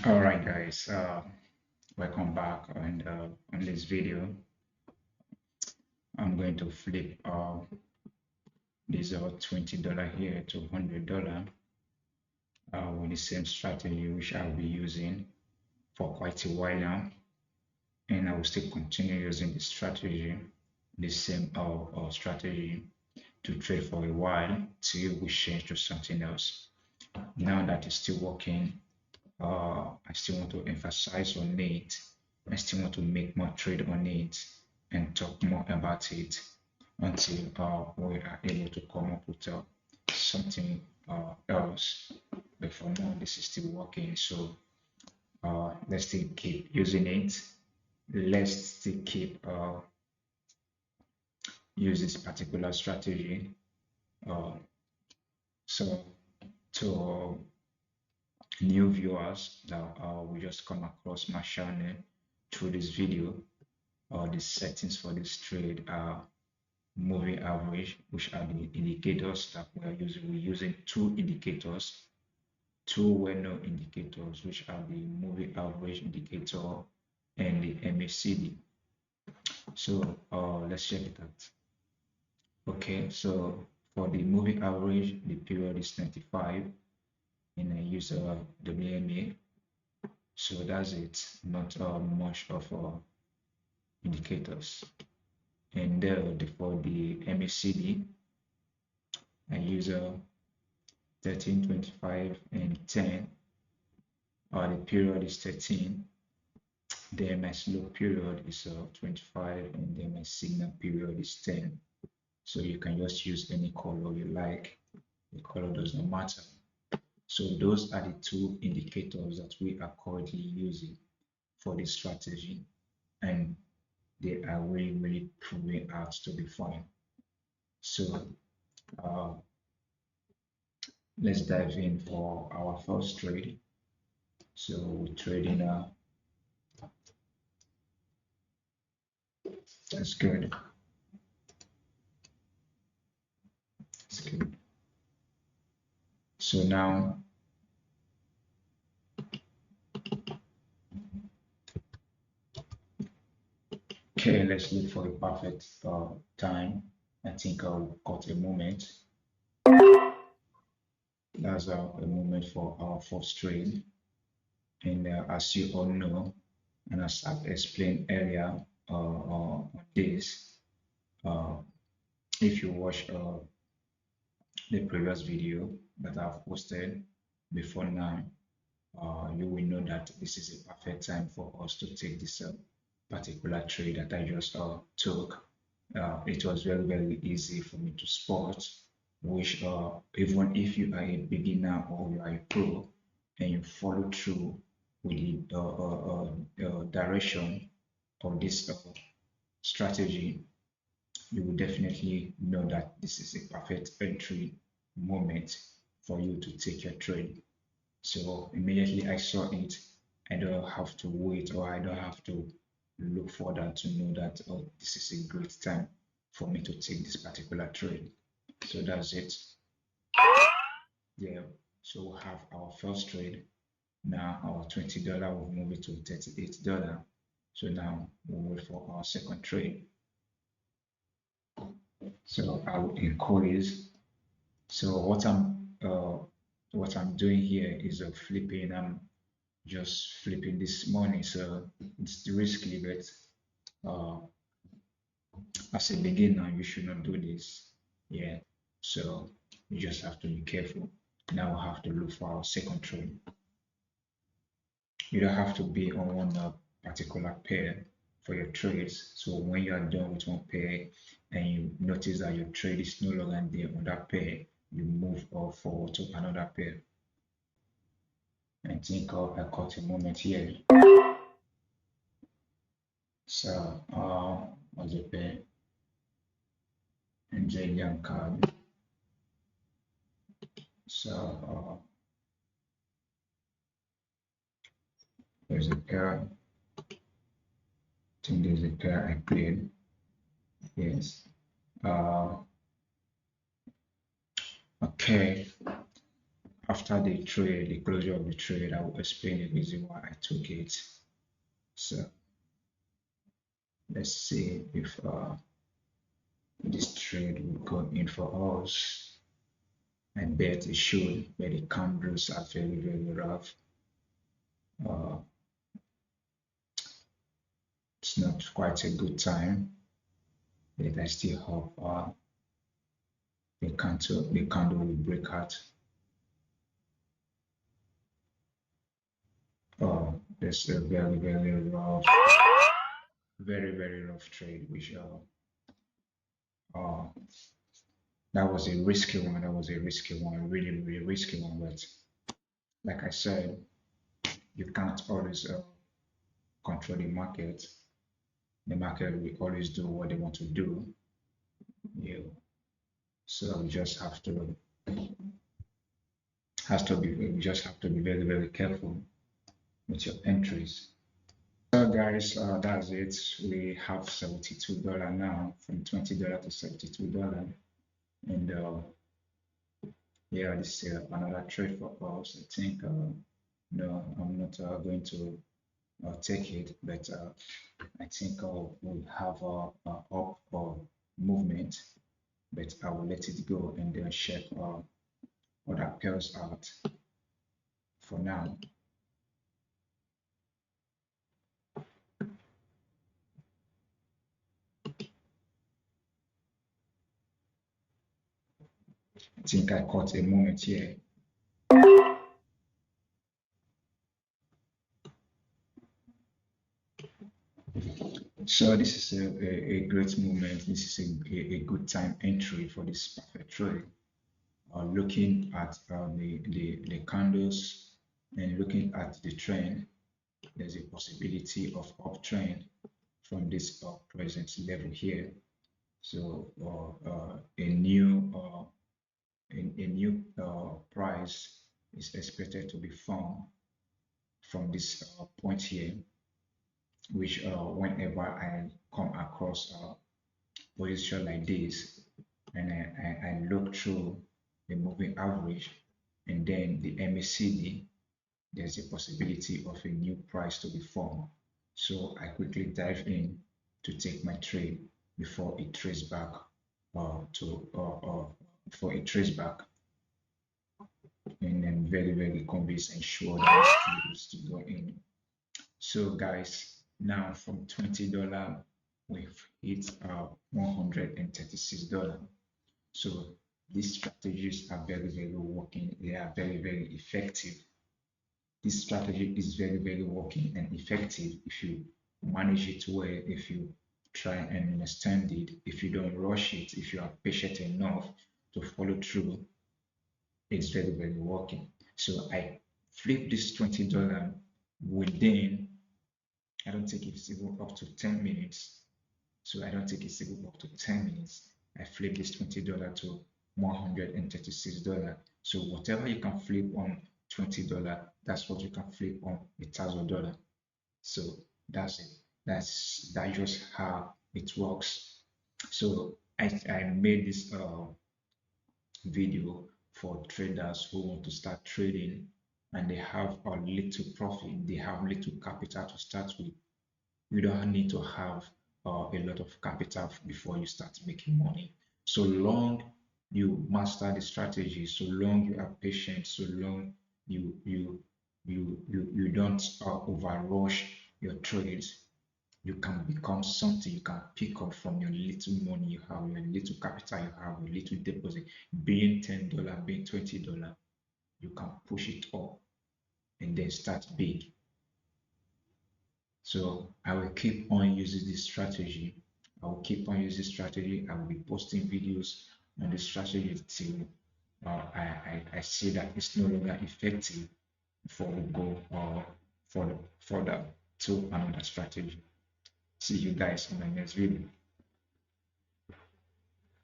All right, guys, welcome back. And on this video, I'm going to flip this $20 here to $100 with the same strategy which I'll be using for quite a while now, and I will still continue using this strategy, the same strategy to trade for a while till we change to something else. Now that it's still working, I still want to emphasize on it. I still want to make more trade on it and talk more about it until we are able to come up with something else. But for now, this is still working. So let's still keep using it. Let's still keep use this particular strategy. Uh, so to new viewers that will just come across my channel through this video, the settings for this trade are moving average, which are the indicators that we are using. We're using two indicators, two well-known indicators, which are the moving average indicator and the MACD. So let's check it out. Okay, so for the moving average, the period is 95, and I use WMA. So that's it, not much of indicators. And for the MACD, I use 13, 25, and 10. The period is 13. Then my slope period is 25, and then my signal period is 10. So you can just use any color you like. The color does not matter. So those are the two indicators that we are currently using for this strategy, and they are really proving out to be fine. So let's dive in for our first trade. So we're trading that's good. That's good. So now okay, let's look for a perfect time. I think I'll cut a moment. That's a moment for our first trade. And as you all know, and as I've explained earlier on this, if you watch the previous video that I've posted before now, you will know that this is a perfect time for us to take this particular trade that I just took. It was very easy for me to spot, which even if you are a beginner or you are a pro and you follow through with the direction of this strategy, you will definitely know that this is a perfect entry moment for you to take your trade. So immediately I saw it, I don't have to wait, or I don't have to look further to know that, oh, this is a great time for me to take this particular trade. So that's it. Yeah, so we'll have our first trade. Now our $20 will move it to $38. So now we'll wait for our second trade. So I will increase. So what I'm doing here is flipping. I'm just flipping this money, so it's risky, but as a beginner you should not do this. Yeah, so you just have to be careful. Now we have to look for our second trade. You don't have to be on one particular pair for your trades. So when you are done with one pair and you notice that your trade is no longer there on that pair, you move forward to another pair. I think I caught a moment here. So was a pair and young card. So there's a pair. I think there's a pair I played. Yes. Okay. after the trade, the closure of the trade, I will explain the reason why I took it. So let's see if this trade will go in for us. I bet it should, but the candles are very, very rough. It's not quite a good time, but I still hope the candle will break out. There's a very, very rough, very rough trade, which that was a risky one. That was a risky one, really, really risky one. But like I said, you can't always control the market. The market will always do what they want to do. So you just have to you just have to be very, very careful with your entries. So guys, that's it. We have $72 now, from $20 to $72, and yeah, this is another trade for us. I think no, I'm not going to take it, but I think we'll have a up movement, but I will let it go and then check other pairs out for now. I think I caught a moment here. So this is a great movement. This is a good time entry for this perfect trade. Looking at the candles and looking at the trend, there's a possibility of uptrend from this present level here. So a new price is expected to be formed from this point here, which whenever I come across a position like this and I look through the moving average and then the MACD, there's a possibility of a new price to be formed. So I quickly dive in to take my trade before it traces back before it traces back, and I'm very, very convinced and sure that it's to go in. So guys, now from $20 we've hit $136. So these strategies are very, very working. They are very, very effective. This strategy is very, very working and effective if you manage it well, if you try and understand it, if you don't rush it, if you are patient enough to follow through. It's very, very working. So I flip this $20 within, I don't take it even up to 10 minutes. So I don't take it even up to 10 minutes. I flip this $20 to $136. So whatever you can flip on $20, that's what you can flip on $1,000. So that's it. That's just how it works. So I made this video for traders who want to start trading and they have a little profit, they have little capital to start with. You don't need to have a lot of capital before you start making money. So long you master the strategy, so long you are patient, so long you don't overrush your trades, you can become something. You can pick up from your little money you have, your little capital you have, your little deposit, being $10, being $20, you can push it up and then start big. So I will keep on using this strategy. I will keep on using this strategy. I will be posting videos on this strategy till I see that it's no longer effective before we go further to another strategy. See you guys in the next video.